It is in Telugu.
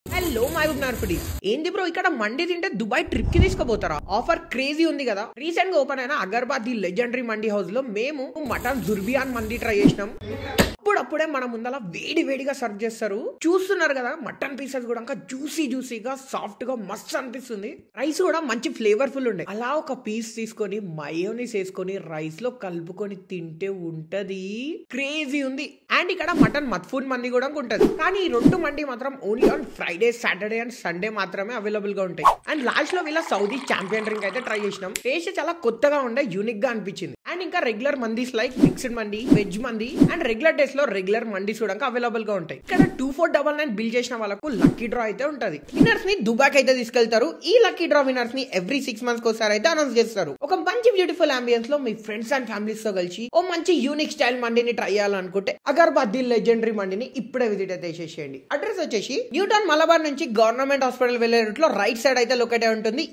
హలో మై గుడ్ నార్పడీస్ ఏంది బ్రో ఇక్కడ మండి తింటే దుబాయ్ ట్రిప్ కి తీసుకుపోతారా ఆఫర్ క్రేజీ ఉంది కదా రీసెంట్ గా ఓపెన్ అయిన అగర్బాద్ ది లెజెండరీ మండి హౌస్ లో మేము మటన్ జుర్బియాన్ మండి ట్రై చేసినాం అప్పుడప్పుడే మన ముందల వేడి వేడిగా సర్వ్ చేస్తారు చూస్తున్నారు కదా మటన్ పీసెస్ కూడా ఇంకా జ్యూసీగా సాఫ్ట్ గా మస్త్ అనిపిస్తుంది రైస్ కూడా మంచి ఫ్లేవర్ఫుల్ ఉండే అలా ఒక పీస్ తీసుకొని మయోనీస్ వేసుకొని రైస్ లో కలుపుకొని తింటే ఉంటది క్రేజీ ఉంది అండ్ ఇక్కడ మటన్ మత్ఫూన్ మంది కూడా ఉంటది కానీ ఈ రెండు మండి మాత్రం only on Friday Saturday and Sunday మాత్రమే అవైలబుల్ గా ఉంటాయి అండ్ లాస్ట్ లో వీళ్ళ సౌదీ ఛాంపియన్ డ్రింక్ అయితే ట్రై చేసినాం టేస్ట్ చాలా కొత్తగా ఉండే యూనిక్ గా అనిపించింది అండ్ ఇంకా రెగ్యులర్ మండీస్ లైక్ మిక్స్డ్ మండి వెజ్ మంది అండ్ రెగ్యులర్ డేస్ లో రెగ్యులర్ మండీస్ కూడా అవైలబుల్ గా ఉంటాయి ఇక్కడ 2499 బిల్ చేసిన వాళ్ళకు లక్కీ డ్రా అయితే ఉంటది విన్నర్స్ ని దుబాయ్ అయితే తీసుకెళ్తారు ఈ లక్కీ డ్రా విన్నర్స్ ని ఎవ్రీ 6 months కోసారి అయితే అనౌన్స్ చేస్తారు ఒక మంచి బ్యూటిఫుల్ అంబియన్స్ లో మీ ఫ్రెండ్స్ అండ్ ఫ్యామిలీస్ తో కలిసి ఓ మంచి యూనిక్ స్టైల్ మండిని ట్రై చేయాలనుకుంటే అగర్బాద్ ది లెజెండరీ మండిని ఇప్పుడే విజిట్ అయితే చేసేయండి అడ్రస్ వచ్చేసి న్యూటన్ మలబార్ నుంచి గవర్నమెంట్ హాస్పిటల్ వెళ్లే రూట్ లో రైట్ సైడ్ అయితే లొకేట్ అయి ఉంటుంది